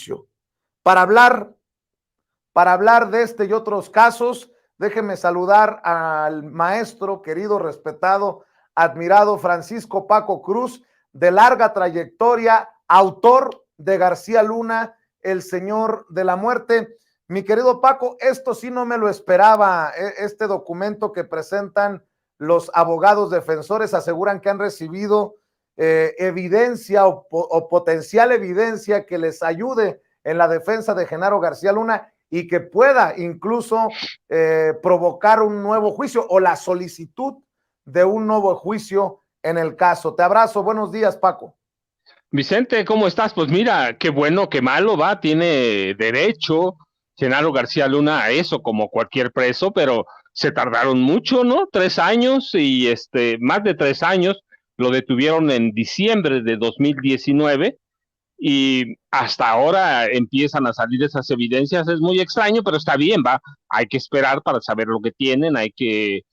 juicio. Para hablar de este y otros casos, déjenme saludar al maestro, querido, respetado, admirado Francisco Paco Cruz, de larga trayectoria, autor de García Luna, el Señor de la Muerte. Mi querido Paco, esto sí no me lo esperaba, este documento que presentan los abogados defensores, aseguran que han recibido evidencia o potencial evidencia que les ayude en la defensa de Genaro García Luna y que pueda incluso provocar un nuevo juicio o la solicitud de un nuevo juicio en el caso. Te abrazo, buenos días, Paco. Vicente, ¿cómo estás? Pues mira, qué bueno, qué malo, va, tiene derecho Genaro García Luna a eso, como cualquier preso, pero se tardaron mucho, ¿no? 3 años y más de 3 años, lo detuvieron en diciembre de 2019 y hasta ahora empiezan a salir esas evidencias. Es muy extraño, pero está bien, va, hay que esperar para saber lo que tienen, hay que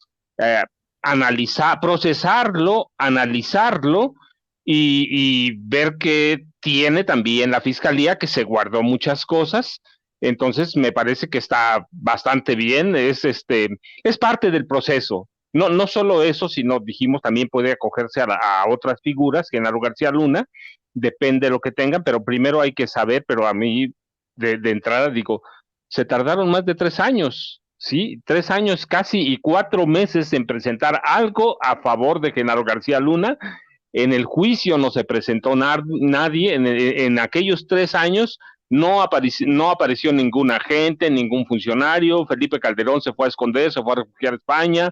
analizar, procesarlo, analizarlo y ver que tiene también la fiscalía, que se guardó muchas cosas. Entonces me parece que está bastante bien, es parte del proceso. No solo eso, sino dijimos también puede acogerse a otras figuras, Genaro García Luna, depende de lo que tengan, pero primero hay que saber, pero a mí de entrada digo, se tardaron más de 3 años, ¿sí? 3 años casi y 4 meses en presentar algo a favor de Genaro García Luna. En el juicio no se presentó nadie, en aquellos 3 años no apareció ningún agente, ningún funcionario. Felipe Calderón se fue a esconder, se fue a refugiar a España.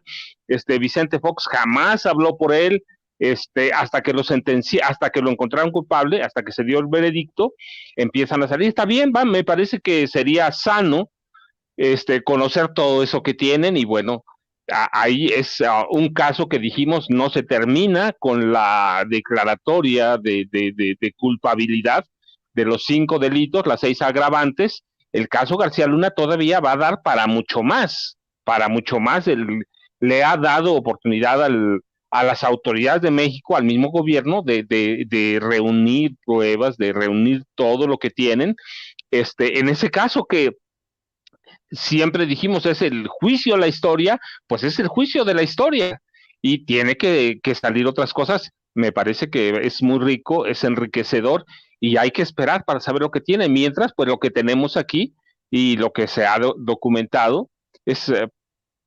Vicente Fox jamás habló por él, hasta que hasta que lo encontraron culpable, hasta que se dio el veredicto, empiezan a salir. Está bien, va, me parece que sería sano conocer todo eso que tienen y bueno, ahí es un caso que dijimos no se termina con la declaratoria de culpabilidad de los 5 delitos, las 6 agravantes. El caso García Luna todavía va a dar para mucho más, le ha dado oportunidad a las autoridades de México, al mismo gobierno, de reunir pruebas, de reunir todo lo que tienen. En ese caso que siempre dijimos es el juicio a la historia, pues es el juicio de la historia y tiene que salir otras cosas. Me parece que es muy rico, es enriquecedor y hay que esperar para saber lo que tiene. Mientras, pues lo que tenemos aquí y lo que se ha documentado es,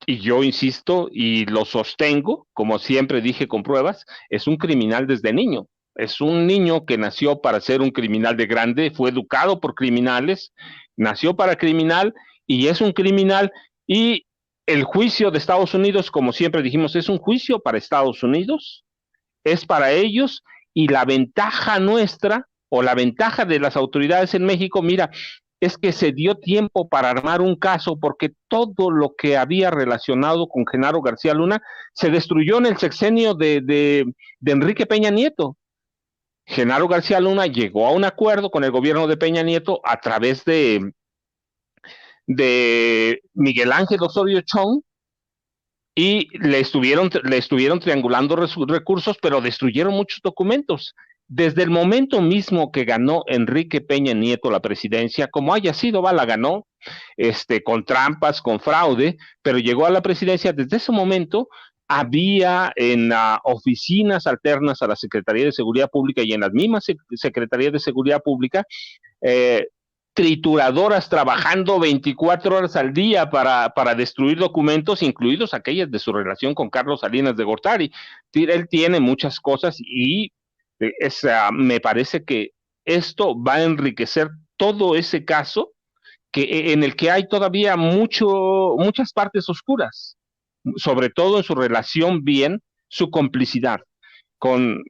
y yo insisto y lo sostengo, como siempre dije con pruebas, es un criminal desde niño. Es un niño que nació para ser un criminal de grande, fue educado por criminales, nació para criminal y es un criminal. Y el juicio de Estados Unidos, como siempre dijimos, es un juicio para Estados Unidos, es para ellos, y la ventaja nuestra o la ventaja de las autoridades en México, mira, es que se dio tiempo para armar un caso porque todo lo que había relacionado con Genaro García Luna se destruyó en el sexenio de Enrique Peña Nieto. Genaro García Luna llegó a un acuerdo con el gobierno de Peña Nieto a través de Miguel Ángel Osorio Chong y le estuvieron triangulando recursos, pero destruyeron muchos documentos. Desde el momento mismo que ganó Enrique Peña Nieto la presidencia, como haya sido, la ganó, con trampas, con fraude, pero llegó a la presidencia. Desde ese momento había en oficinas alternas a la Secretaría de Seguridad Pública y en las mismas Secretarías de Seguridad Pública, trituradoras trabajando 24 horas al día para destruir documentos, incluidos aquellas de su relación con Carlos Salinas de Gortari. Él tiene muchas cosas y me parece que esto va a enriquecer todo ese caso en el que hay todavía muchas partes oscuras, sobre todo en su relación su complicidad con,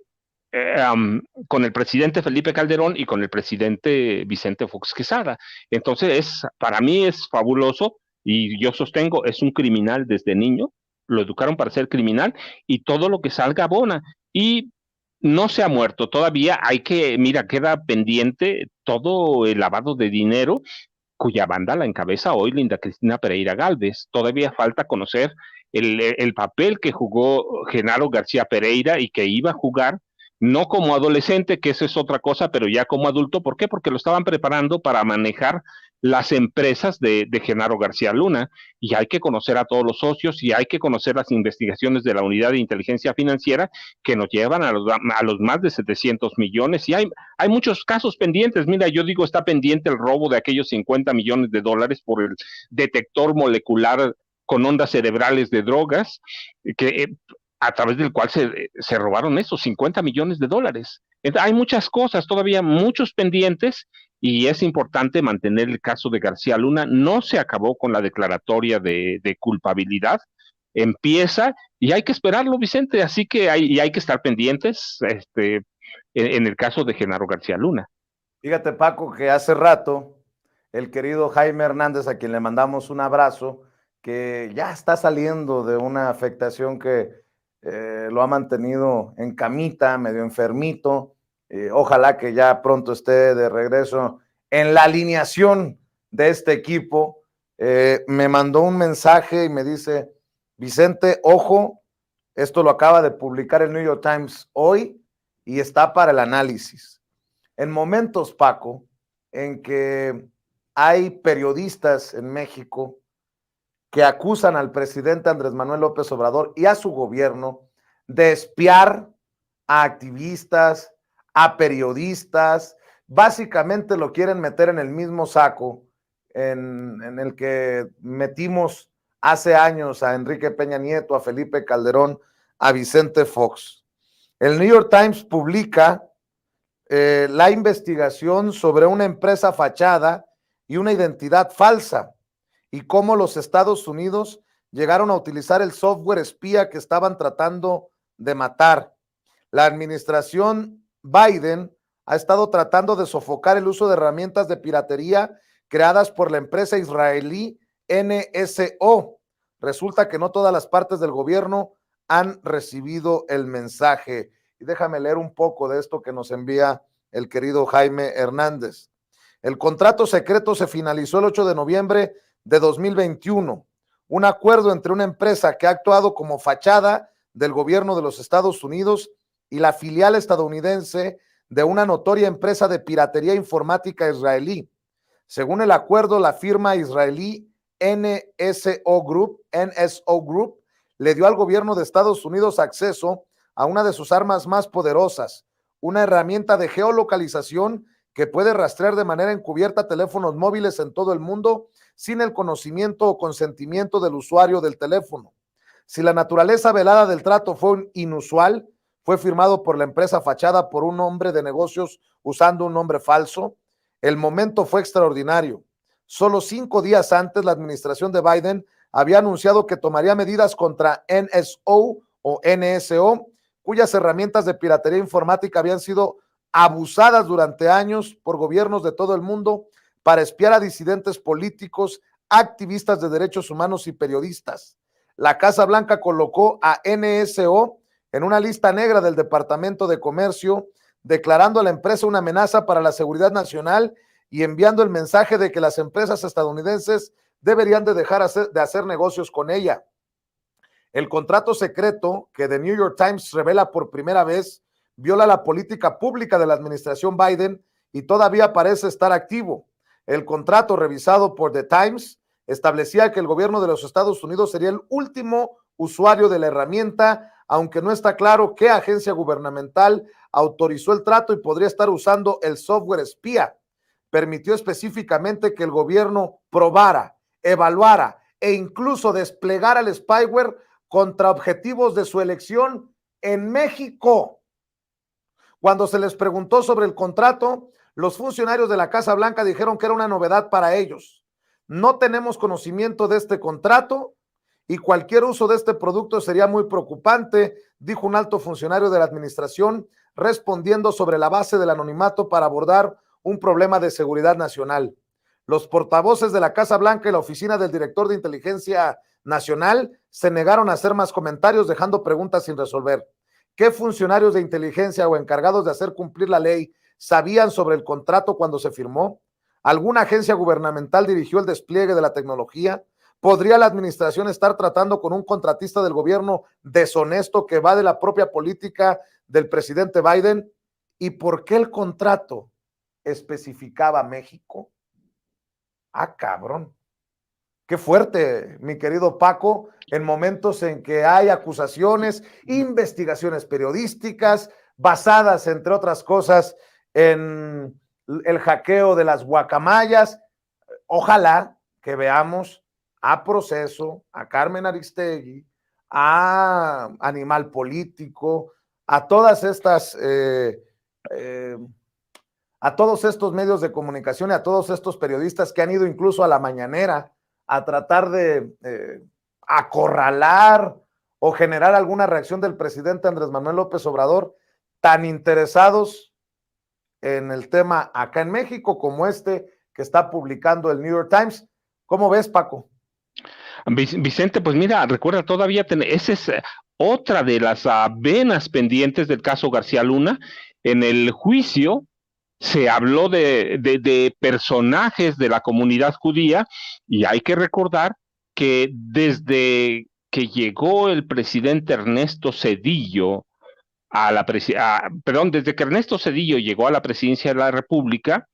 con el presidente Felipe Calderón y con el presidente Vicente Fox Quesada. Entonces, para mí es fabuloso y yo sostengo, es un criminal desde niño, lo educaron para ser criminal y todo lo que salga abona. Y no se ha muerto todavía, mira, queda pendiente todo el lavado de dinero cuya banda la encabeza hoy Linda Cristina Pereira Gálvez. Todavía falta conocer el papel que jugó Genaro García Pereira y que iba a jugar no como adolescente, que eso es otra cosa, pero ya como adulto. ¿Por qué? Porque lo estaban preparando para manejar las empresas de Genaro García Luna, y hay que conocer a todos los socios y hay que conocer las investigaciones de la Unidad de Inteligencia Financiera que nos llevan a los más de 700 millones, y hay muchos casos pendientes. Mira, yo digo, está pendiente el robo de aquellos 50 millones de dólares por el detector molecular con ondas cerebrales de drogas, que a través del cual se robaron esos 50 millones de dólares. Entonces, hay muchas cosas, todavía muchos pendientes, y es importante mantener el caso de García Luna. No se acabó con la declaratoria de culpabilidad, empieza y hay que esperarlo, Vicente, así que hay que estar pendientes en el caso de Genaro García Luna. Fíjate, Paco, que hace rato el querido Jaime Hernández, a quien le mandamos un abrazo, que ya está saliendo de una afectación que lo ha mantenido en camita, medio enfermito. Ojalá que ya pronto esté de regreso en la alineación de este equipo. Me mandó un mensaje y me dice: Vicente, ojo, esto lo acaba de publicar el New York Times hoy y está para el análisis. En momentos, Paco, en que hay periodistas en México que acusan al presidente Andrés Manuel López Obrador y a su gobierno de espiar a activistas, a periodistas, básicamente lo quieren meter en el mismo saco en el que metimos hace años a Enrique Peña Nieto, a Felipe Calderón, a Vicente Fox. El New York Times publica la investigación sobre una empresa fachada y una identidad falsa, y cómo los Estados Unidos llegaron a utilizar el software espía que estaban tratando de matar. La administración Biden ha estado tratando de sofocar el uso de herramientas de piratería creadas por la empresa israelí NSO. Resulta que no todas las partes del gobierno han recibido el mensaje. Y déjame leer un poco de esto que nos envía el querido Jaime Hernández. El contrato secreto se finalizó el 8 de noviembre de 2021. Un acuerdo entre una empresa que ha actuado como fachada del gobierno de los Estados Unidos y la filial estadounidense de una notoria empresa de piratería informática israelí. Según el acuerdo, la firma israelí NSO Group le dio al gobierno de Estados Unidos acceso a una de sus armas más poderosas, una herramienta de geolocalización que puede rastrear de manera encubierta teléfonos móviles en todo el mundo sin el conocimiento o consentimiento del usuario del teléfono. Si la naturaleza velada del trato fue inusual, fue firmado por la empresa fachada por un hombre de negocios usando un nombre falso, el momento fue extraordinario. Solo 5 días antes, la administración de Biden había anunciado que tomaría medidas contra NSO o NSO, cuyas herramientas de piratería informática habían sido abusadas durante años por gobiernos de todo el mundo para espiar a disidentes políticos, activistas de derechos humanos y periodistas. La Casa Blanca colocó a NSO en una lista negra del Departamento de Comercio, declarando a la empresa una amenaza para la seguridad nacional y enviando el mensaje de que las empresas estadounidenses deberían de dejar de hacer negocios con ella. El contrato secreto que The New York Times revela por primera vez viola la política pública de la administración Biden y todavía parece estar activo. El contrato, revisado por The Times, establecía que el gobierno de los Estados Unidos sería el último usuario de la herramienta, aunque no está claro qué agencia gubernamental autorizó el trato y podría estar usando el software espía. Permitió específicamente que el gobierno probara, evaluara e incluso desplegara el spyware contra objetivos de su elección en México. Cuando se les preguntó sobre el contrato, los funcionarios de la Casa Blanca dijeron que era una novedad para ellos. No tenemos conocimiento de este contrato y cualquier uso de este producto sería muy preocupante, dijo un alto funcionario de la administración, respondiendo sobre la base del anonimato para abordar un problema de seguridad nacional. Los portavoces de la Casa Blanca y la oficina del director de inteligencia nacional se negaron a hacer más comentarios, dejando preguntas sin resolver. ¿Qué funcionarios de inteligencia o encargados de hacer cumplir la ley sabían sobre el contrato cuando se firmó? ¿Alguna agencia gubernamental dirigió el despliegue de la tecnología? ¿Podría la administración estar tratando con un contratista del gobierno deshonesto que va de la propia política del presidente Biden. ¿Y por qué el contrato especificaba México? Ah, cabrón. Qué fuerte, mi querido Paco, en momentos en que hay acusaciones, investigaciones periodísticas basadas, entre otras cosas, en el hackeo de las guacamayas. Ojalá que veamos a Proceso, a Carmen Aristegui, a Animal Político, a todas estas, a todos estos medios de comunicación y a todos estos periodistas que han ido incluso a la mañanera a tratar de acorralar o generar alguna reacción del presidente Andrés Manuel López Obrador, tan interesados en el tema acá en México como este que está publicando el New York Times. ¿Cómo ves, Paco? Vicente, pues mira, recuerda todavía, esa es otra de las venas pendientes del caso García Luna. En el juicio se habló de personajes de la comunidad judía, y hay que recordar que desde que llegó el presidente Ernesto Zedillo desde que Ernesto Zedillo llegó a la presidencia de la República,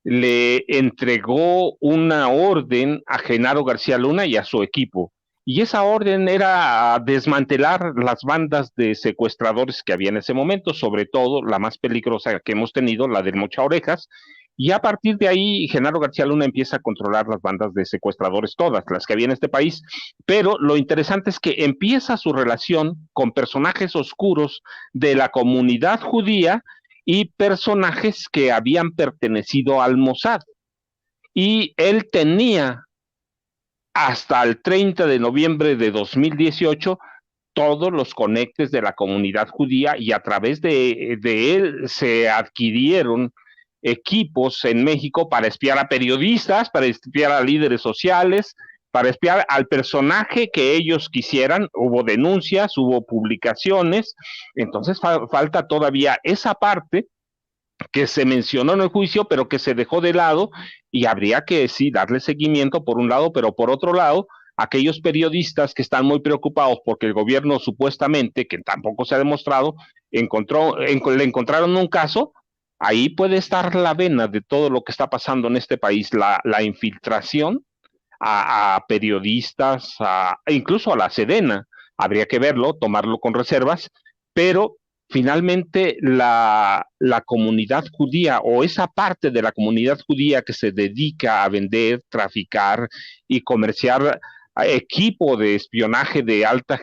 le entregó una orden a Genaro García Luna y a su equipo. Y esa orden era desmantelar las bandas de secuestradores que había en ese momento, sobre todo la más peligrosa que hemos tenido, la del Mocha Orejas. Y a partir de ahí, Genaro García Luna empieza a controlar las bandas de secuestradores, todas las que había en este país. Pero lo interesante es que empieza su relación con personajes oscuros de la comunidad judía y personajes que habían pertenecido al Mossad. Y él tenía hasta el 30 de noviembre de 2018 todos los conectes de la comunidad judía, y a través de él se adquirieron equipos en México para espiar a periodistas, para espiar a líderes sociales, para espiar al personaje que ellos quisieran. Hubo denuncias, hubo publicaciones. Entonces falta todavía esa parte que se mencionó en el juicio, pero que se dejó de lado, y habría que sí darle seguimiento por un lado, pero por otro lado, aquellos periodistas que están muy preocupados porque el gobierno supuestamente, que tampoco se ha demostrado, le encontraron un caso. Ahí puede estar la vena de todo lo que está pasando en este país, la infiltración a periodistas, incluso a la Sedena. Habría que verlo, tomarlo con reservas, pero finalmente la comunidad judía, o esa parte de la comunidad judía que se dedica a vender, traficar y comerciar equipo de espionaje de alta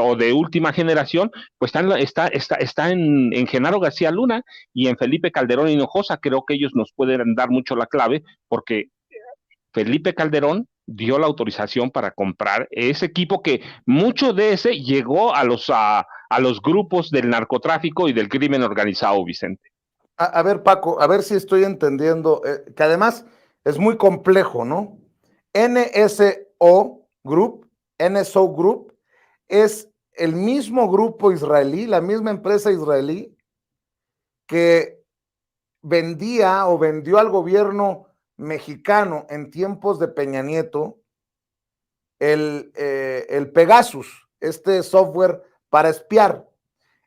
o de última generación, pues está en Genaro García Luna y en Felipe Calderón Hinojosa. Creo que ellos nos pueden dar mucho la clave, porque Felipe Calderón dio la autorización para comprar ese equipo, que mucho de ese llegó a los grupos del narcotráfico y del crimen organizado, Vicente. A ver, Paco, a ver si estoy entendiendo, que además es muy complejo, ¿no? NSO Group, es el mismo grupo israelí, la misma empresa israelí que vendía o vendió al gobierno mexicano en tiempos de Peña Nieto el Pegasus, este software para espiar.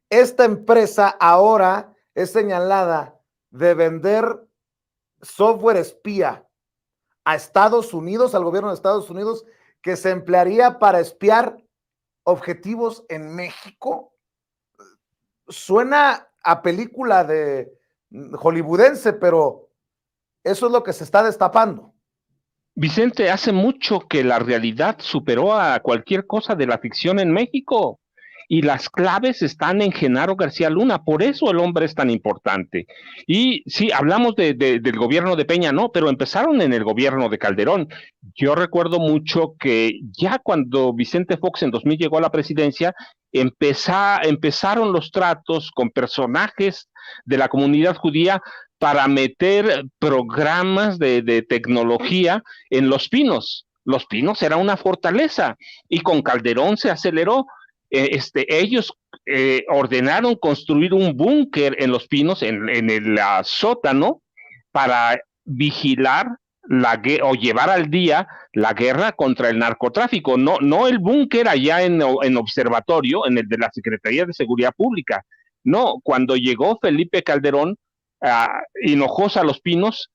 Esta empresa ahora es señalada de vender software espía a Estados Unidos, al gobierno de Estados Unidos, que se emplearía para espiar objetivos en México. Suena a película de hollywoodense, pero eso es lo que se está destapando. Vicente, hace mucho que la realidad superó a cualquier cosa de la ficción en México, y las claves están en Genaro García Luna. Por eso el hombre es tan importante. Y sí, hablamos del gobierno de Peña, no, pero empezaron en el gobierno de Calderón. Yo recuerdo mucho que ya cuando Vicente Fox en 2000 llegó a la presidencia, empezaron los tratos con personajes de la comunidad judía para meter programas de tecnología en Los Pinos. Los Pinos era una fortaleza, y con Calderón se aceleró. Ellos ordenaron construir un búnker en Los Pinos, en el sótano, para vigilar o llevar al día la guerra contra el narcotráfico. No el búnker allá en Observatorio, en el de la Secretaría de Seguridad Pública. No, cuando llegó Felipe Calderón, Hinojosa a Los Pinos,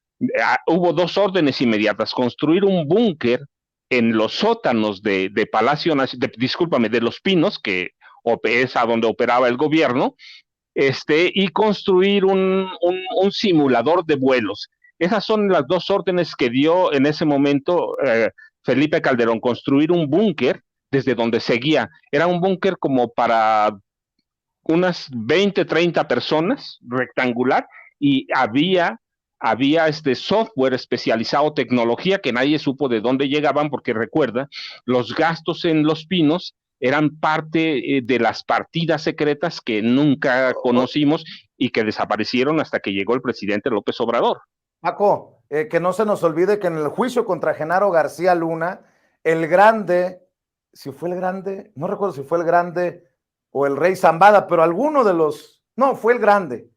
hubo dos órdenes inmediatas: construir un búnker en los sótanos de Palacio Nacional, discúlpame, de Los Pinos, que es a donde operaba el gobierno, y construir un simulador de vuelos. Esas son las dos órdenes que dio en ese momento Felipe Calderón: construir un búnker desde donde seguía. Era un búnker como para unas 20, 30 personas, rectangular, y había este software especializado, tecnología que nadie supo de dónde llegaban, porque recuerda, los gastos en Los Pinos eran parte de las partidas secretas que nunca conocimos y que desaparecieron hasta que llegó el presidente López Obrador. Paco, que no se nos olvide que en el juicio contra Genaro García Luna, el grande, si fue el grande, no recuerdo si fue el grande o el rey Zambada, pero alguno de los, no, fue el grande,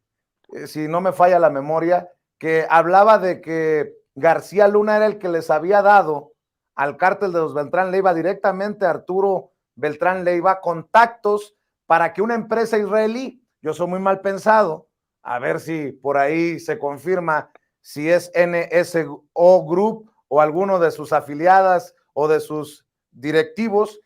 si no me falla la memoria, que hablaba de que García Luna era el que les había dado al cártel de los Beltrán Leiva, directamente a Arturo Beltrán Leiva, contactos para que una empresa israelí, yo soy muy mal pensado, a ver si por ahí se confirma si es NSO Group o alguno de sus afiliadas o de sus directivos,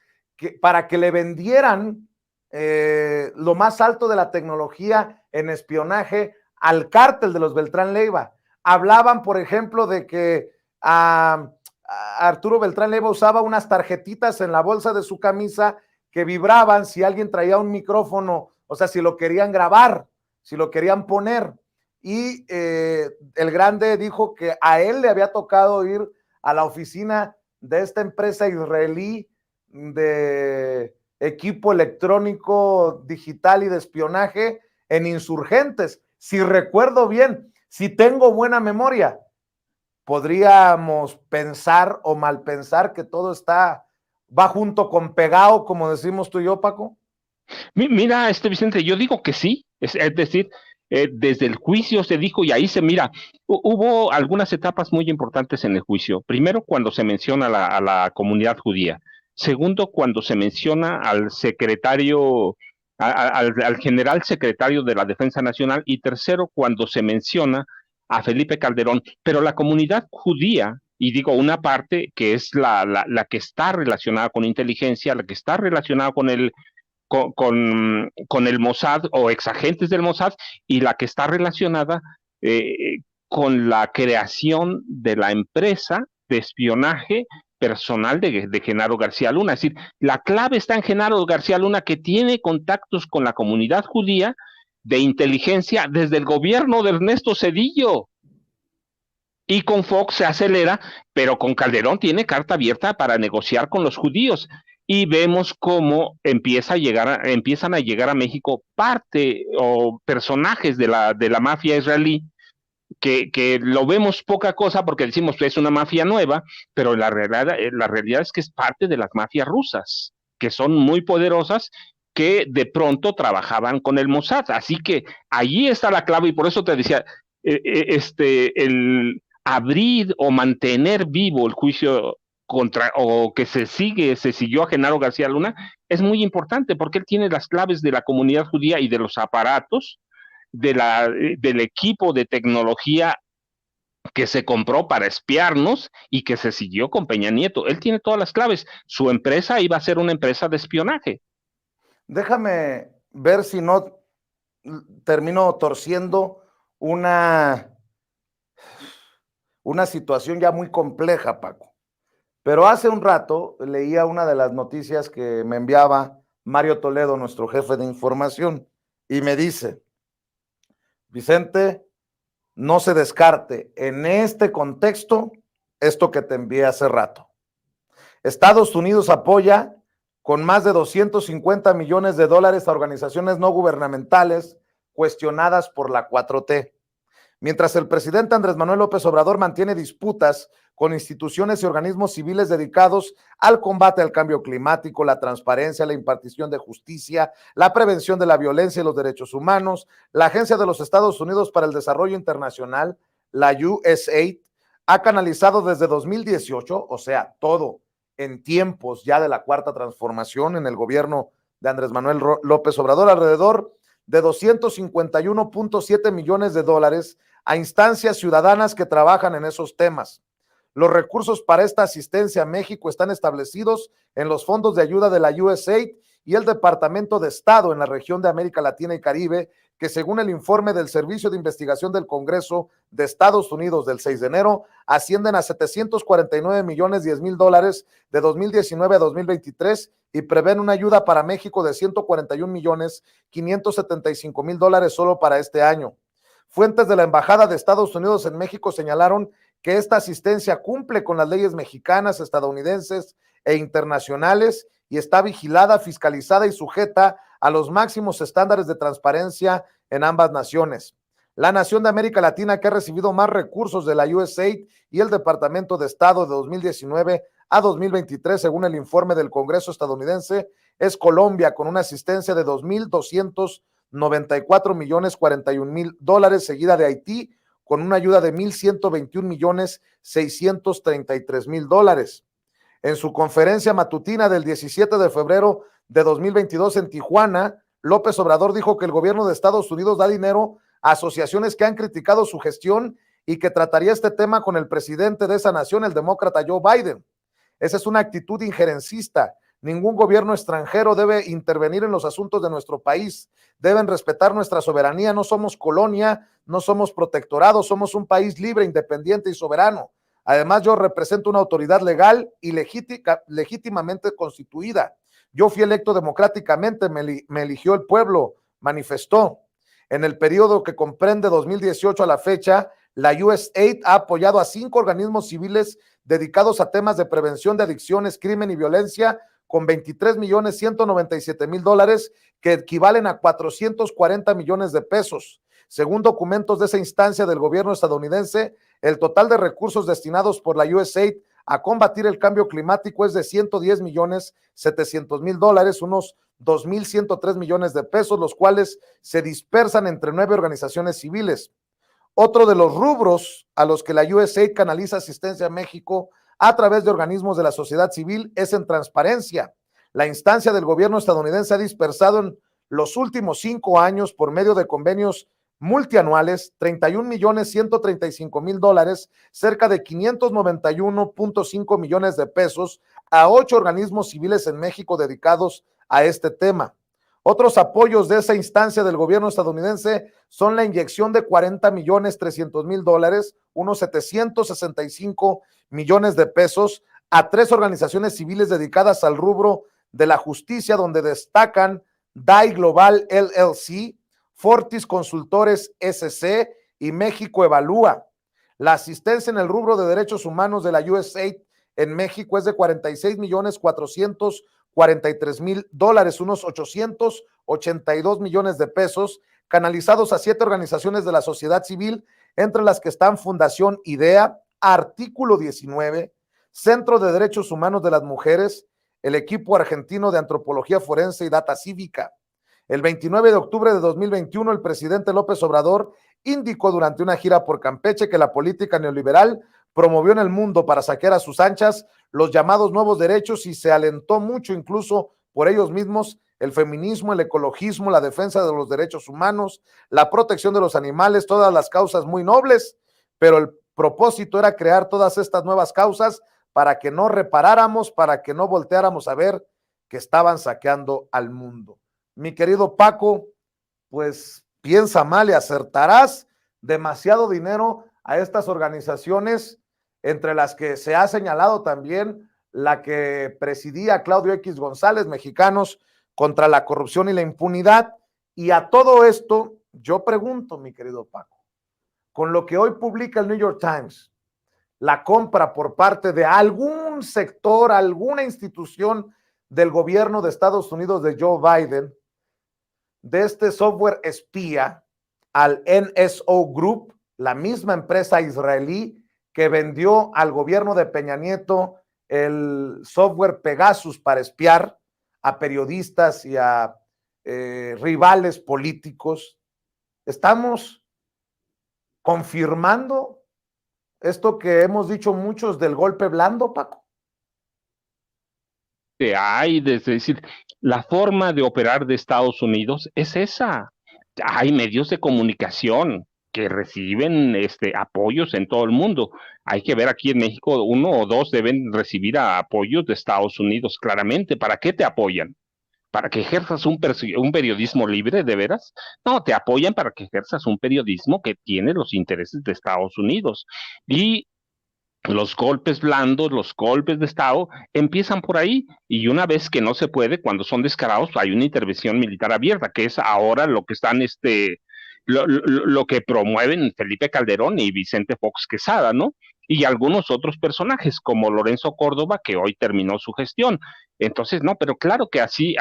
para que le vendieran lo más alto de la tecnología en espionaje al cártel de los Beltrán Leiva. Hablaban, por ejemplo, de que Arturo Beltrán Leiva usaba unas tarjetitas en la bolsa de su camisa que vibraban si alguien traía un micrófono, o sea, si lo querían grabar, si lo querían poner. Y el grande dijo que a él le había tocado ir a la oficina de esta empresa israelí de equipo electrónico digital y de espionaje en Insurgentes. Si recuerdo bien, si tengo buena memoria, podríamos pensar o mal pensar que todo va junto con pegado, como decimos tú y yo, Paco. Mira, Vicente, yo digo que sí, es decir, desde el juicio se dijo, y ahí se mira, hubo algunas etapas muy importantes en el juicio. Primero, cuando se menciona a la comunidad judía. Segundo, cuando se menciona al secretario, al general secretario de la Defensa Nacional. Y tercero, cuando se menciona a Felipe Calderón. Pero la comunidad judía, y digo una parte que es la que está relacionada con inteligencia, la que está relacionada con el Mossad o exagentes del Mossad, y la que está relacionada con la creación de la empresa de espionaje personal de Genaro García Luna. Es decir, la clave está en Genaro García Luna, que tiene contactos con la comunidad judía de inteligencia desde el gobierno de Ernesto Zedillo. Y con Fox se acelera, pero con Calderón tiene carta abierta para negociar con los judíos. Y vemos cómo empiezan a llegar a México parte o personajes de la mafia israelí, que lo vemos poca cosa porque decimos que es una mafia nueva, pero la realidad es que es parte de las mafias rusas, que son muy poderosas, que de pronto trabajaban con el Mossad. Así que allí está la clave, y por eso te decía, el abrir o mantener vivo el juicio o que se siguió a Genaro García Luna, es muy importante, porque él tiene las claves de la comunidad judía y de los aparatos del equipo de tecnología que se compró para espiarnos y que se siguió con Peña Nieto. Él tiene todas las claves. Su empresa iba a ser una empresa de espionaje. Déjame ver si no termino torciendo una situación ya muy compleja, Paco. Pero hace un rato leía una de las noticias que me enviaba Mario Toledo, nuestro jefe de información, y me dice: Vicente, no se descarte en este contexto esto que te envié hace rato. Estados Unidos apoya con más de 250 millones de dólares a organizaciones no gubernamentales cuestionadas por la 4T. Mientras el presidente Andrés Manuel López Obrador mantiene disputas con instituciones y organismos civiles dedicados al combate al cambio climático, la transparencia, la impartición de justicia, la prevención de la violencia y los derechos humanos, la Agencia de los Estados Unidos para el Desarrollo Internacional, la USAID, ha canalizado desde 2018, o sea, todo en tiempos ya de la cuarta transformación en el gobierno de Andrés Manuel López Obrador, alrededor de 251.7 millones de dólares a instancias ciudadanas que trabajan en esos temas. Los recursos para esta asistencia a México están establecidos en los fondos de ayuda de la USAID y el Departamento de Estado en la región de América Latina y Caribe, que según el informe del Servicio de Investigación del Congreso de Estados Unidos del 6 de enero, ascienden a 749 millones 10 mil dólares de 2019 a 2023 y prevén una ayuda para México de 141 millones 575 mil dólares solo para este año. Fuentes de la Embajada de Estados Unidos en México señalaron que esta asistencia cumple con las leyes mexicanas, estadounidenses e internacionales y está vigilada, fiscalizada y sujeta a los máximos estándares de transparencia en ambas naciones. La nación de América Latina que ha recibido más recursos de la USAID y el Departamento de Estado de 2019 a 2023, según el informe del Congreso estadounidense, es Colombia, con una asistencia de 2.294 millones 41 mil dólares, seguida de Haití, con una ayuda de 1.121 millones 633 mil dólares. En su conferencia matutina del 17 de febrero de 2022 en Tijuana, López Obrador dijo que el gobierno de Estados Unidos da dinero a asociaciones que han criticado su gestión y que trataría este tema con el presidente de esa nación, el demócrata Joe Biden. Esa es una actitud injerencista. Ningún gobierno extranjero debe intervenir en los asuntos de nuestro país. Deben respetar nuestra soberanía. No somos colonia, no somos protectorado, somos un país libre, independiente y soberano. Además, yo represento una autoridad legal y legítimamente constituida. Yo fui electo democráticamente, me eligió el pueblo, manifestó. En el periodo que comprende 2018 a la fecha, la USAID ha apoyado a 5 organismos civiles dedicados a temas de prevención de adicciones, crimen y violencia, con 23.197.000 dólares, que equivalen a 440 millones de pesos. Según documentos de esa instancia del gobierno estadounidense, el total de recursos destinados por la USAID a combatir el cambio climático es de 110.700.000 dólares, unos 2.103 millones de pesos, los cuales se dispersan entre 9 organizaciones civiles. Otro de los rubros a los que la USAID canaliza asistencia a México a través de organismos de la sociedad civil es en transparencia. La instancia del gobierno estadounidense ha dispersado en los últimos 5 años, por medio de convenios multianuales, 31.135.000 dólares, cerca de 591.5 millones de pesos a 8 organismos civiles en México dedicados a este tema. Otros apoyos de esa instancia del gobierno estadounidense son la inyección de 40.300.000 dólares, unos 765 millones de pesos, a 3 organizaciones civiles dedicadas al rubro de la justicia, donde destacan DAI Global LLC, Fortis Consultores SC y México Evalúa. La asistencia en el rubro de derechos humanos de la USAID en México es de 46.443.000 dólares, unos 882 millones de pesos, canalizados a 7 organizaciones de la sociedad civil, entre las que están Fundación IDEA, Artículo 19, Centro de Derechos Humanos de las Mujeres, el equipo argentino de antropología forense y data cívica. El 29 de octubre de 2021, el presidente López Obrador indicó durante una gira por Campeche que la política neoliberal promovió en el mundo para saquear a sus anchas los llamados nuevos derechos y se alentó mucho incluso por ellos mismos el feminismo, el ecologismo, la defensa de los derechos humanos, la protección de los animales, todas las causas muy nobles, pero el propósito era crear todas estas nuevas causas para que no reparáramos, para que no volteáramos a ver que estaban saqueando al mundo. Mi querido Paco, pues piensa mal y acertarás. Demasiado dinero a estas organizaciones, entre las que se ha señalado también la que presidía Claudio X González, Mexicanos contra la Corrupción y la Impunidad. Y a todo esto, yo pregunto, mi querido Paco, con lo que hoy publica el New York Times, la compra por parte de algún sector, alguna institución del gobierno de Estados Unidos de Joe Biden, de este software espía al NSO Group, la misma empresa israelí que vendió al gobierno de Peña Nieto el software Pegasus para espiar a periodistas y a rivales políticos. Estamos confirmando esto que hemos dicho muchos del golpe blando, Paco. Hay, es decir, la forma de operar de Estados Unidos es esa. hay medios de comunicación que reciben apoyos en todo el mundo. Hay que ver aquí en México, 1 o 2 deben recibir apoyos de Estados Unidos, claramente. ¿Para qué te apoyan? ¿Para que ejerzas un periodismo libre, de veras? No, te apoyan para que ejerzas un periodismo que tiene los intereses de Estados Unidos. Y los golpes blandos, los golpes de Estado, empiezan por ahí, y una vez que no se puede, cuando son descarados, hay una intervención militar abierta, que es ahora lo que están, lo que promueven Felipe Calderón y Vicente Fox Quesada, ¿no? Y algunos otros personajes, como Lorenzo Córdoba, que hoy terminó su gestión. Entonces, no, pero claro que así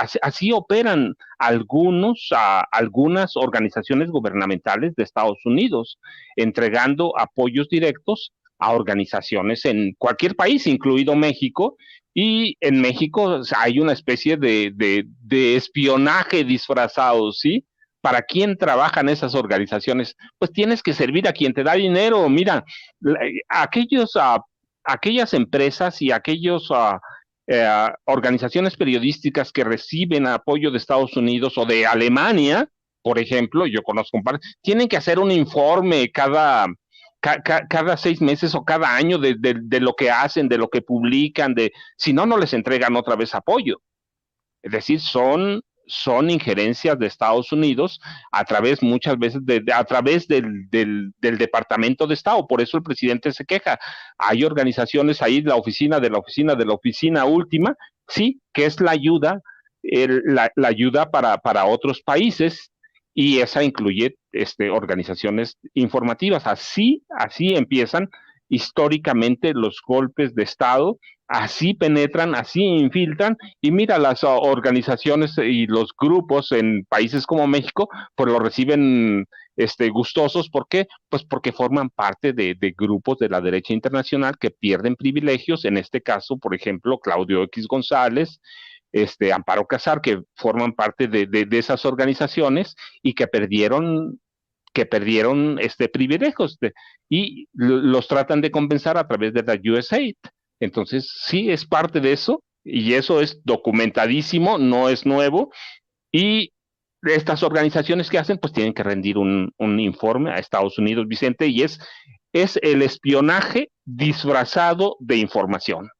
operan algunas organizaciones gubernamentales de Estados Unidos, entregando apoyos directos a organizaciones en cualquier país, incluido México, y en México hay una especie de espionaje disfrazado, ¿sí? ¿Para quién trabajan esas organizaciones? Pues tienes que servir a quien te da dinero. Mira, aquellas empresas y organizaciones periodísticas que reciben apoyo de Estados Unidos o de Alemania, por ejemplo, yo conozco un par, tienen que hacer un informe cada 6 meses o cada año de lo que hacen, de lo que publican, si no, no les entregan otra vez apoyo. Es decir, son injerencias de Estados Unidos a través muchas veces a través del Departamento de Estado. Por eso el presidente se queja. Hay organizaciones ahí, la oficina última, sí, que es la ayuda, la ayuda para otros países, y esa incluye organizaciones informativas. Así empiezan históricamente los golpes de Estado, así penetran, así infiltran, y mira, las organizaciones y los grupos en países como México, pues lo reciben gustosos. ¿Por qué? Pues porque forman parte de grupos de la derecha internacional que pierden privilegios, en este caso, por ejemplo, Claudio X González, Amparo Casar, que forman parte de esas organizaciones y que perdieron privilegios y los tratan de compensar a través de la USAID. Entonces, sí, es parte de eso, y eso es documentadísimo, no es nuevo, y estas organizaciones que hacen, pues tienen que rendir un informe a Estados Unidos, Vicente, y es el espionaje disfrazado de información.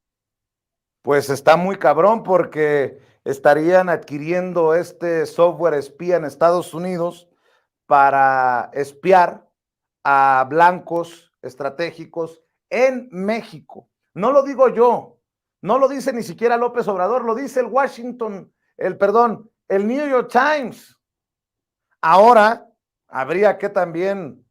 Pues está muy cabrón porque estarían adquiriendo este software espía en Estados Unidos para espiar a blancos estratégicos en México. No lo digo yo, no lo dice ni siquiera López Obrador, lo dice el New York Times. Ahora habría que también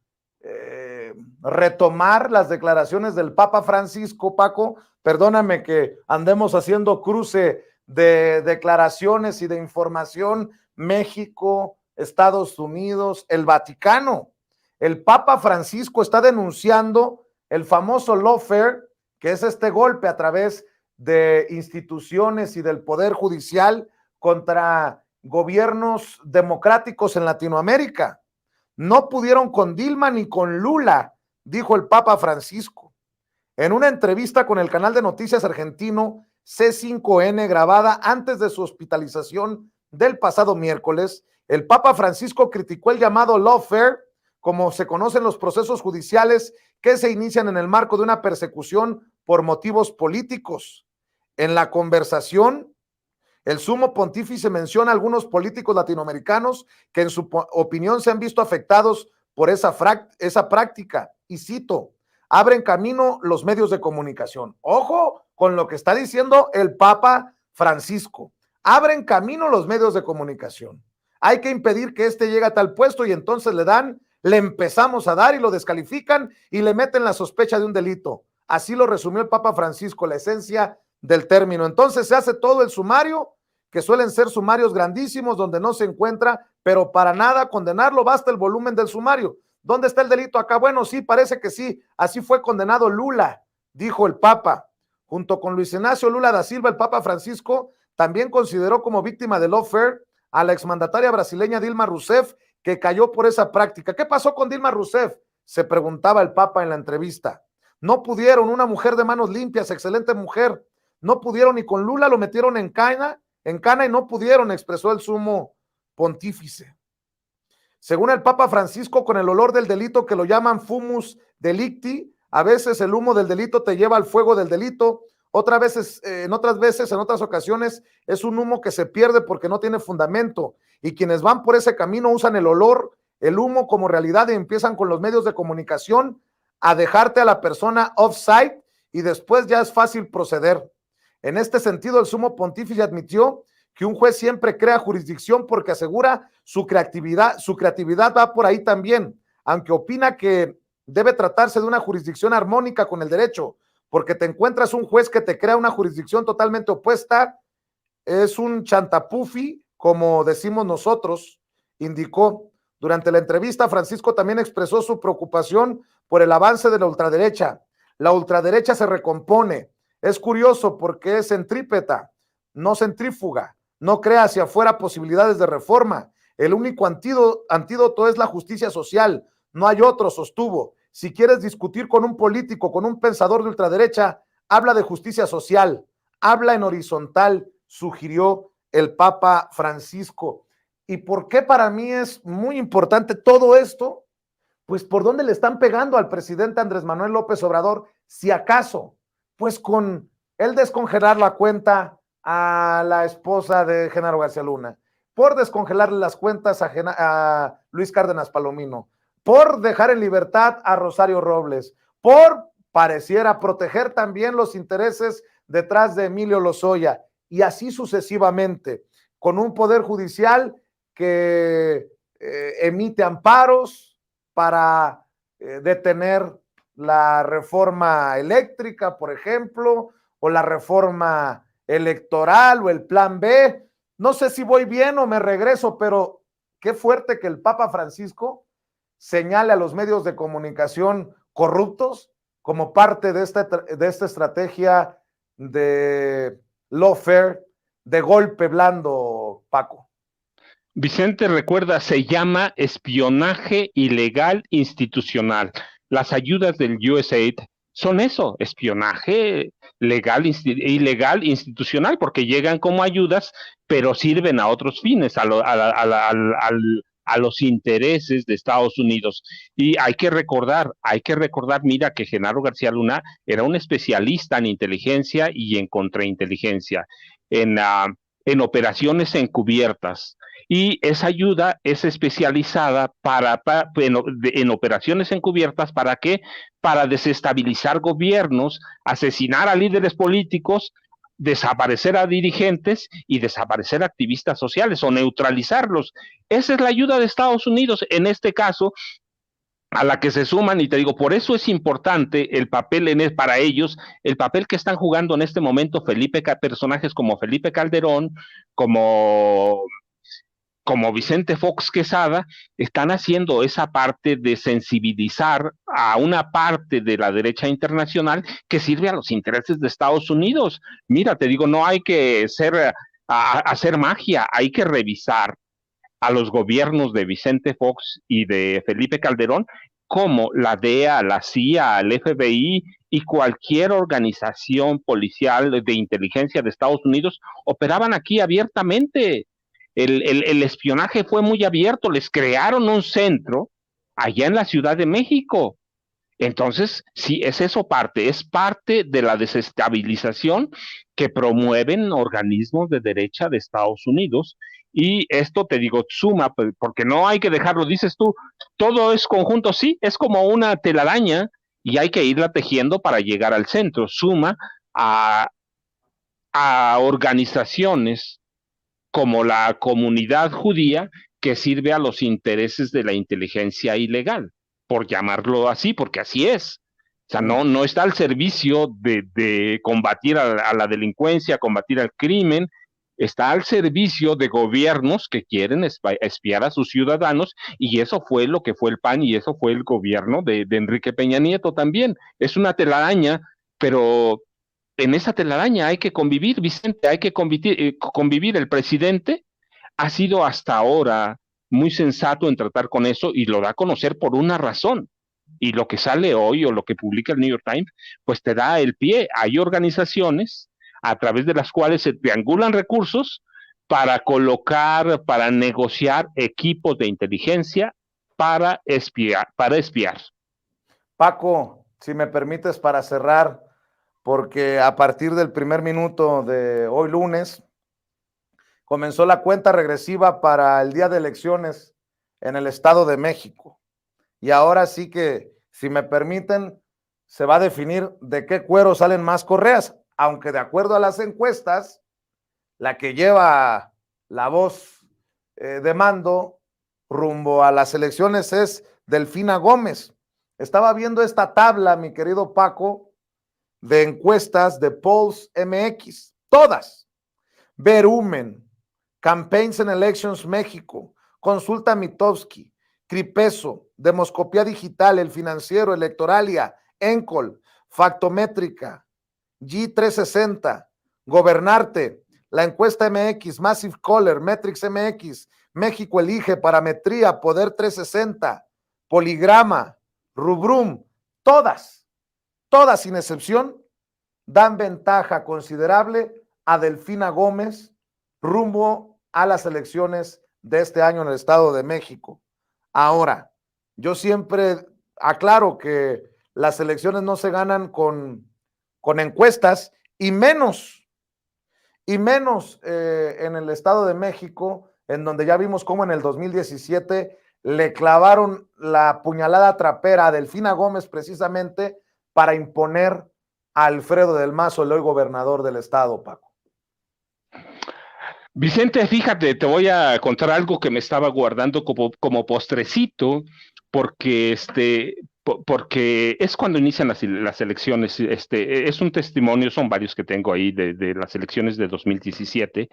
retomar las declaraciones del Papa Francisco, Paco. Perdóname que andemos haciendo cruce de declaraciones y de información. México, Estados Unidos, el Vaticano. El Papa Francisco está denunciando el famoso lawfare, que es este golpe a través de instituciones y del Poder Judicial contra gobiernos democráticos en Latinoamérica. No pudieron con Dilma ni con Lula, dijo el Papa Francisco. En una entrevista con el canal de noticias argentino C5N grabada antes de su hospitalización del pasado miércoles, el Papa Francisco criticó el llamado lawfare, como se conocen los procesos judiciales que se inician en el marco de una persecución por motivos políticos. En la conversación, el sumo pontífice menciona a algunos políticos latinoamericanos que en su opinión se han visto afectados por esa práctica, y cito, abren camino los medios de comunicación. Ojo con lo que está diciendo el Papa Francisco. Abren camino los medios de comunicación. Hay que impedir que llegue a tal puesto, y entonces le empezamos a dar y lo descalifican y le meten la sospecha de un delito. Así lo resumió el Papa Francisco, la esencia del término. Entonces se hace todo el sumario, que suelen ser sumarios grandísimos donde no se encuentra, pero para nada condenarlo, basta el volumen del sumario. ¿Dónde está el delito acá? Bueno, sí, parece que sí, así fue condenado Lula, dijo el Papa. Junto con Luis Ignacio Lula da Silva, el Papa Francisco también consideró como víctima del lawfare a la exmandataria brasileña Dilma Rousseff, que cayó por esa práctica. ¿Qué pasó con Dilma Rousseff?, se preguntaba el Papa en la entrevista. No pudieron, una mujer de manos limpias, excelente mujer, no pudieron, y con Lula lo metieron en cana y no pudieron, expresó el sumo pontífice. Según el Papa Francisco, con el olor del delito que lo llaman fumus delicti, a veces el humo del delito te lleva al fuego del delito, otras veces, en otras ocasiones, es un humo que se pierde porque no tiene fundamento, y quienes van por ese camino usan el olor, el humo como realidad y empiezan con los medios de comunicación a dejarte a la persona offside y después ya es fácil proceder. En este sentido, el sumo pontífice admitió que un juez siempre crea jurisdicción porque asegura su creatividad va por ahí también, aunque opina que debe tratarse de una jurisdicción armónica con el derecho, porque te encuentras un juez que te crea una jurisdicción totalmente opuesta, es un chantapufi, como decimos nosotros, indicó. Durante la entrevista, Francisco también expresó su preocupación por el avance de la ultraderecha. La ultraderecha se recompone. Es curioso porque es centrípeta, no centrífuga, no crea hacia afuera posibilidades de reforma. El único antídoto es la justicia social, no hay otro, sostuvo. Si quieres discutir con un político, con un pensador de ultraderecha, habla de justicia social, habla en horizontal, sugirió el Papa Francisco. ¿Y por qué para mí es muy importante todo esto? Pues por dónde le están pegando al presidente Andrés Manuel López Obrador, si acaso, pues con el descongelar la cuenta a la esposa de Genaro García Luna, por descongelarle las cuentas a Luis Cárdenas Palomino, por dejar en libertad a Rosario Robles, por pareciera proteger también los intereses detrás de Emilio Lozoya, y así sucesivamente, con un poder judicial que emite amparos para detener la reforma eléctrica, por ejemplo, o la reforma electoral o el plan B. No sé si voy bien o me regreso, pero qué fuerte que el Papa Francisco señale a los medios de comunicación corruptos como parte de esta estrategia de lawfare, de golpe blando, Paco. Vicente, recuerda, se llama espionaje ilegal institucional. Las ayudas del USAID son eso, espionaje ilegal institucional, porque llegan como ayudas, pero sirven a otros fines, a los intereses de Estados Unidos. Y hay que recordar, mira, que Genaro García Luna era un especialista en inteligencia y en contrainteligencia, en operaciones encubiertas, y esa ayuda es especializada en operaciones encubiertas. ¿Para qué? Para desestabilizar gobiernos, asesinar a líderes políticos, desaparecer a dirigentes y desaparecer activistas sociales o neutralizarlos. Esa es la ayuda de Estados Unidos en este caso, a la que se suman, y te digo, por eso es importante el papel para ellos, el papel que están jugando en este momento personajes como Felipe Calderón, como Vicente Fox Quesada, están haciendo esa parte de sensibilizar a una parte de la derecha internacional que sirve a los intereses de Estados Unidos. Mira, te digo, no hay que hacer magia, hay que revisar a los gobiernos de Vicente Fox y de Felipe Calderón, como la DEA, la CIA, el FBI y cualquier organización policial de inteligencia de Estados Unidos operaban aquí abiertamente. El espionaje fue muy abierto, les crearon un centro allá en la Ciudad de México. Entonces, sí, es parte de la desestabilización que promueven organismos de derecha de Estados Unidos. Y esto, te digo, suma, porque no hay que dejarlo, dices tú, todo es conjunto, sí, es como una telaraña y hay que irla tejiendo para llegar al centro. Suma a, a organizaciones como la comunidad judía, que sirve a los intereses de la inteligencia ilegal, por llamarlo así, porque así es. O sea, no está al servicio de combatir a la delincuencia, combatir al crimen, está al servicio de gobiernos que quieren espiar a sus ciudadanos, y eso fue lo que fue el PAN y eso fue el gobierno de Enrique Peña Nieto también. Es una telaraña, pero en esa telaraña hay que convivir, Vicente, hay que convivir. El presidente ha sido hasta ahora muy sensato en tratar con eso y lo da a conocer por una razón. Y lo que sale hoy o lo que publica el New York Times, pues te da el pie. Hay organizaciones a través de las cuales se triangulan recursos para colocar, para negociar equipos de inteligencia para espiar, para espiar. Paco, si me permites para cerrar, porque a partir del primer minuto de hoy lunes comenzó la cuenta regresiva para el día de elecciones en el Estado de México. Y ahora sí que, si me permiten, se va a definir de qué cuero salen más correas, aunque de acuerdo a las encuestas, la que lleva la voz de mando rumbo a las elecciones es Delfina Gómez. Estaba viendo esta tabla, mi querido Paco, de encuestas de Polls MX, todas. Verumen, Campaigns and Elections México, Consulta Mitofsky, Cripeso, Demoscopía Digital, El Financiero, Electoralia, Encol, Factométrica, G360, Gobernarte, la encuesta MX, Massive Caller, Metrics MX, México Elige, Parametría, Poder 360, Poligrama, Rubrum, todas sin excepción, dan ventaja considerable a Delfina Gómez rumbo a las elecciones de este año en el Estado de México. Ahora, yo siempre aclaro que las elecciones no se ganan con encuestas y menos en el Estado de México, en donde ya vimos cómo en el 2017 le clavaron la puñalada trapera a Delfina Gómez precisamente para imponer a Alfredo del Mazo, el hoy gobernador del estado, Paco. Vicente, fíjate, te voy a contar algo que me estaba guardando como postrecito, porque porque es cuando inician las elecciones. Es un testimonio, son varios que tengo ahí de las elecciones de 2017.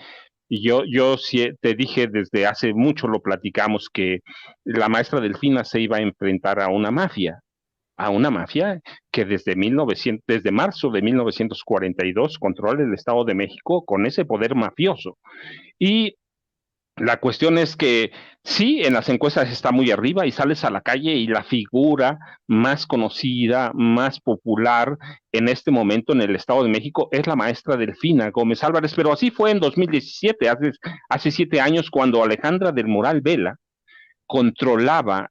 Y yo sí te dije desde hace mucho, lo platicamos, que la maestra Delfina se iba a enfrentar a una mafia que desde marzo de 1942 controla el Estado de México con ese poder mafioso. Y la cuestión es que sí, en las encuestas está muy arriba y sales a la calle y la figura más conocida, más popular en este momento en el Estado de México es la maestra Delfina Gómez Álvarez, pero así fue en 2017, hace 7 años, cuando Alejandra del Moral Vela controlaba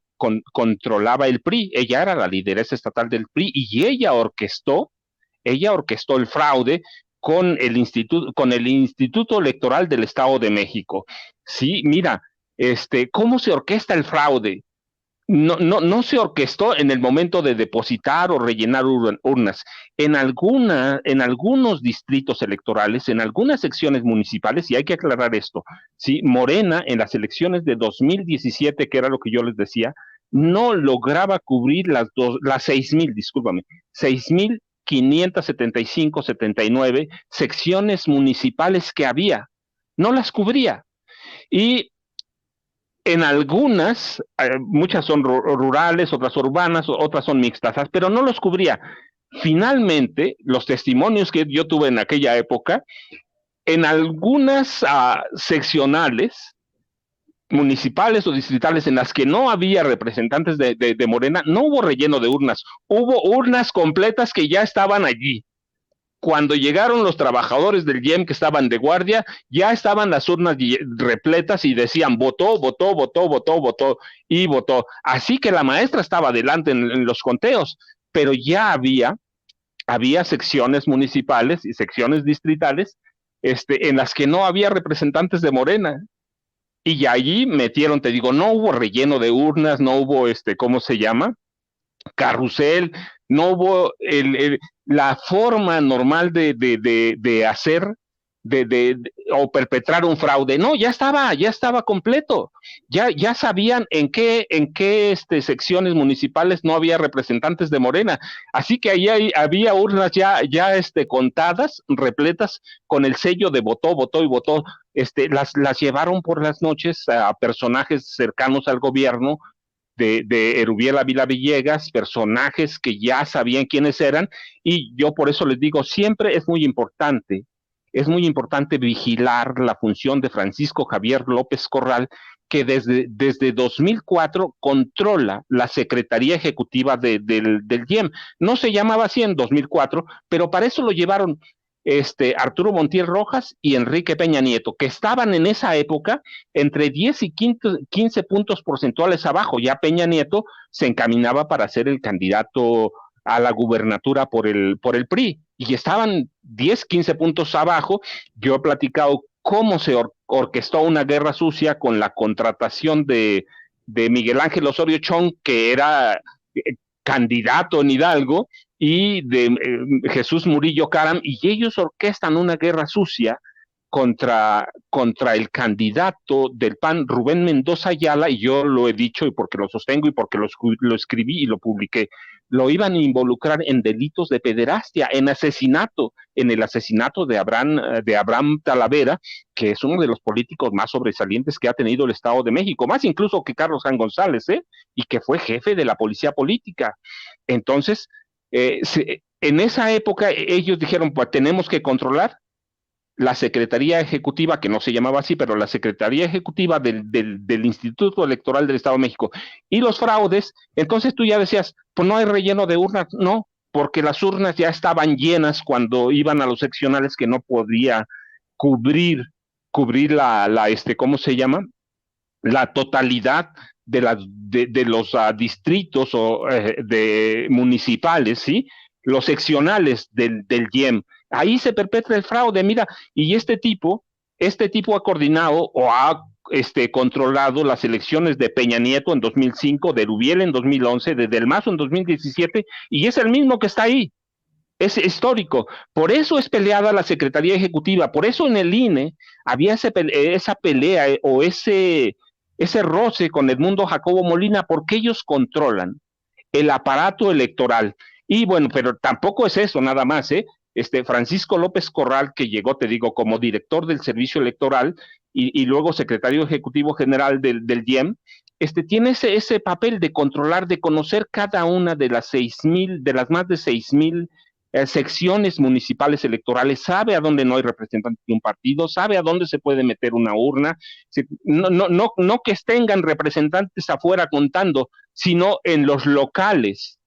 el PRI. Ella era la lideresa estatal del PRI y ella orquestó el fraude con el Instituto Electoral del Estado de México. Sí, mira, ¿cómo se orquesta el fraude? No se orquestó en el momento de depositar o rellenar urnas. En algunos distritos electorales, en algunas secciones municipales, y hay que aclarar esto, ¿sí? Morena en las elecciones de 2017, que era lo que yo les decía, no lograba cubrir las 6,575-79 secciones municipales que había. No las cubría. Y en algunas, muchas son rurales, otras urbanas, otras son mixtas, pero no los cubría. Finalmente, los testimonios que yo tuve en aquella época, en algunas seccionales, municipales o distritales en las que no había representantes de Morena, no hubo relleno de urnas, hubo urnas completas que ya estaban allí. Cuando llegaron los trabajadores del IEM que estaban de guardia, ya estaban las urnas repletas y decían votó, y votó. Así que la maestra estaba adelante en los conteos, pero ya había secciones municipales y secciones distritales en las que no había representantes de Morena. Y allí metieron, te digo, no hubo relleno de urnas, no hubo ¿cómo se llama? Carrusel, no hubo la forma normal de hacer o perpetrar un fraude. No, ya estaba completo. Ya sabían en qué secciones municipales no había representantes de Morena. Así que ahí había urnas ya contadas, repletas, con el sello de votó y votó. Las llevaron por las noches a personajes cercanos al gobierno de Erubiel Ávila Villegas, personajes que ya sabían quiénes eran, y yo por eso les digo, siempre es muy importante vigilar la función de Francisco Javier López Corral, que desde 2004 controla la Secretaría Ejecutiva del IEM. No se llamaba así en 2004, pero para eso lo llevaron. Arturo Montiel Rojas y Enrique Peña Nieto, que estaban en esa época entre 10 y 15 puntos porcentuales abajo. Ya Peña Nieto se encaminaba para ser el candidato a la gubernatura por el PRI, y estaban 10, 15 puntos abajo. Yo he platicado cómo se orquestó una guerra sucia con la contratación de Miguel Ángel Osorio Chong, que era candidato en Hidalgo, y de Jesús Murillo Caram, y ellos orquestan una guerra sucia contra el candidato del PAN, Rubén Mendoza Ayala, y yo lo he dicho y porque lo sostengo y porque lo escribí y lo publiqué. Lo iban a involucrar en delitos de pederastia, en el asesinato de Abraham Talavera, que es uno de los políticos más sobresalientes que ha tenido el Estado de México, más incluso que Carlos Jan González, y que fue jefe de la policía política. Entonces, en esa época ellos dijeron, pues tenemos que controlar la Secretaría Ejecutiva, que no se llamaba así, pero la Secretaría Ejecutiva del Instituto Electoral del Estado de México, y los fraudes. Entonces tú ya decías, pues no hay relleno de urnas, no, porque las urnas ya estaban llenas cuando iban a los seccionales, que no podía cubrir ¿cómo se llama? La totalidad de los distritos o de municipales, ¿sí? Los seccionales del IEM. Ahí se perpetra el fraude, mira, y este tipo ha coordinado o ha controlado las elecciones de Peña Nieto en 2005, de Rubiel en 2011, de Del Mazo en 2017, y es el mismo que está ahí. Es histórico. Por eso es peleada la Secretaría Ejecutiva, por eso en el INE había esa pelea o ese roce con Edmundo Jacobo Molina, porque ellos controlan el aparato electoral. Y bueno, pero tampoco es eso nada más, ¿eh? Francisco López Corral, que llegó, te digo, como director del Servicio Electoral y luego secretario ejecutivo general del IEM, tiene ese papel de controlar, de conocer cada una de las más de 6,000 secciones municipales electorales, sabe a dónde no hay representantes de un partido, sabe a dónde se puede meter una urna, no que tengan representantes afuera contando, sino en los locales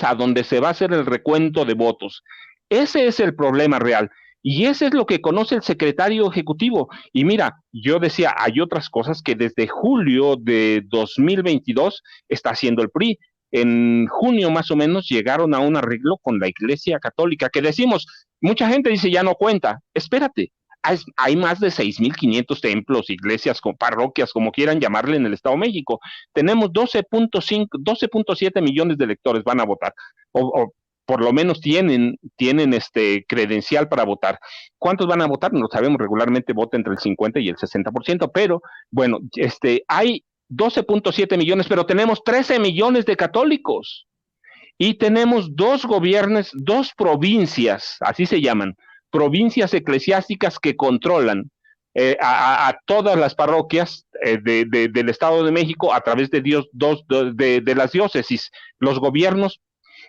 a donde se va a hacer el recuento de votos. Ese es el problema real. Y ese es lo que conoce el secretario ejecutivo. Y mira, yo decía, hay otras cosas que desde julio de 2022 está haciendo el PRI. En junio más o menos llegaron a un arreglo con la Iglesia Católica, que decimos, mucha gente dice ya no cuenta. Espérate, hay más de 6,500 templos, iglesias, parroquias, como quieran llamarle, en el Estado de México. Tenemos 12.7 millones de electores van a votar, o por lo menos tienen credencial para votar. ¿Cuántos van a votar? No lo sabemos, regularmente vota entre el 50 y el 60%, pero bueno, hay 12.7 millones, pero tenemos 13 millones de católicos. Y tenemos dos provincias, así se llaman, provincias eclesiásticas que controlan a todas las parroquias del Estado de México a través de las diócesis. Los gobiernos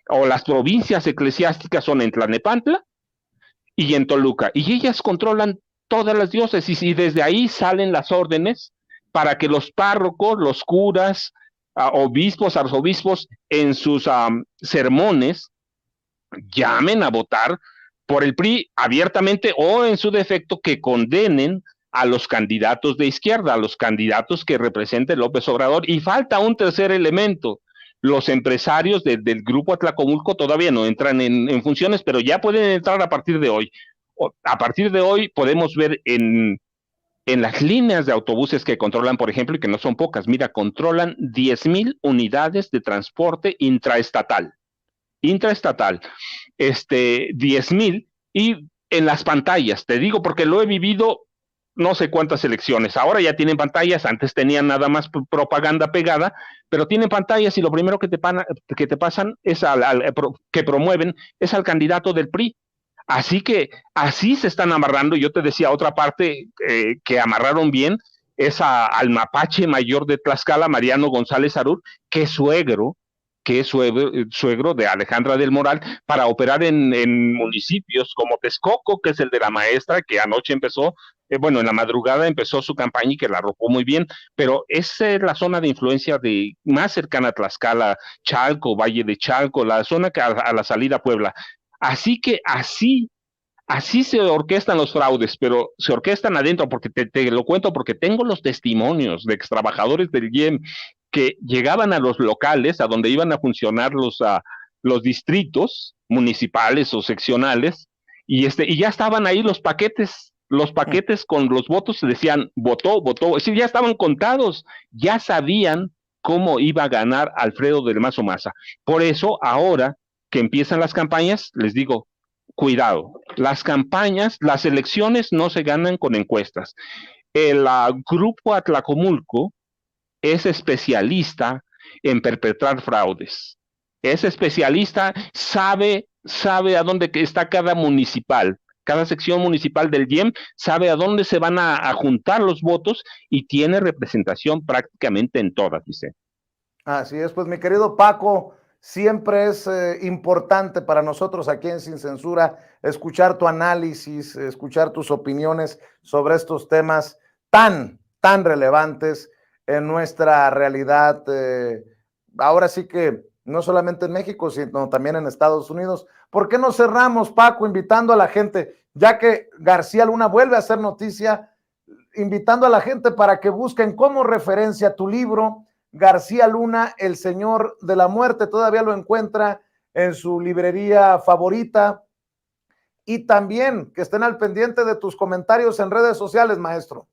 o las provincias eclesiásticas son en Tlalnepantla y en Toluca, y ellas controlan todas las diócesis, y desde ahí salen las órdenes para que los párrocos, los curas, obispos, arzobispos, en sus sermones llamen a votar por el PRI abiertamente, o en su defecto que condenen a los candidatos de izquierda, a los candidatos que represente López Obrador. Y falta un tercer elemento. Los empresarios del Grupo Atlacomulco todavía no entran en funciones, pero ya pueden entrar a partir de hoy. A partir de hoy podemos ver en las líneas de autobuses que controlan, por ejemplo, y que no son pocas, mira, controlan 10,000 unidades de transporte intraestatal, 10,000, y en las pantallas, te digo porque lo he vivido no sé cuántas elecciones, ahora ya tienen pantallas, antes tenían nada más propaganda pegada, pero tienen pantallas, y lo primero que te pasan es que promueven es al candidato del PRI. Así que así se están amarrando. Yo te decía, otra parte que amarraron bien es al mapache mayor de Tlaxcala, Mariano González Arur, que es suegro de Alejandra del Moral, para operar en municipios como Texcoco, que es el de la maestra, que anoche empezó, en la madrugada empezó su campaña y que la arropó muy bien, pero esa es la zona de influencia más cercana a Tlaxcala, Chalco, Valle de Chalco, la zona a la salida a Puebla. Así que así Así se orquestan los fraudes, pero se orquestan adentro, porque te lo cuento, porque tengo los testimonios de ex trabajadores del IEM que llegaban a los locales, a donde iban a funcionar los distritos municipales o seccionales, y ya estaban ahí los paquetes con los votos, se decían, votó, es decir, ya estaban contados, ya sabían cómo iba a ganar Alfredo del Mazo Maza. Por eso, ahora que empiezan las campañas, les digo, cuidado, las campañas, las elecciones no se ganan con encuestas. El grupo Atlacomulco es especialista en perpetrar fraudes. Es especialista, sabe a dónde está cada municipal. Cada sección municipal del IEM sabe a dónde se van a juntar los votos y tiene representación prácticamente en todas, dice. Así es, pues mi querido Paco, siempre es importante para nosotros aquí en Sin Censura escuchar tu análisis, escuchar tus opiniones sobre estos temas tan relevantes en nuestra realidad. Ahora sí que no solamente en México, sino también en Estados Unidos. ¿Por qué no cerramos, Paco, invitando a la gente, ya que García Luna vuelve a hacer noticia, invitando a la gente para que busquen como referencia tu libro, García Luna, el Señor de la Muerte? Todavía lo encuentra en su librería favorita. Y también que estén al pendiente de tus comentarios en redes sociales, maestro.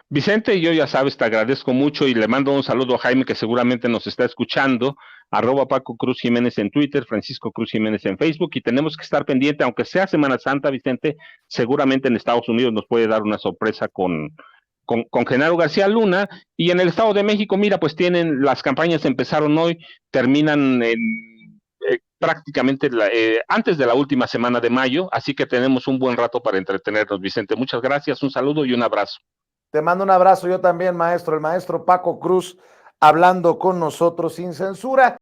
Vicente, yo ya sabes, te agradezco mucho y le mando un saludo a Jaime, que seguramente nos está escuchando, @Paco Cruz Jiménez en Twitter, Francisco Cruz Jiménez en Facebook, y tenemos que estar pendiente, aunque sea Semana Santa, Vicente, seguramente en Estados Unidos nos puede dar una sorpresa con Genaro García Luna, y en el Estado de México, mira, pues las campañas empezaron hoy, terminan prácticamente antes de la última semana de mayo, así que tenemos un buen rato para entretenernos, Vicente. Muchas gracias, un saludo y un abrazo. Te mando un abrazo yo también, maestro, el maestro Paco Cruz, hablando con nosotros sin censura.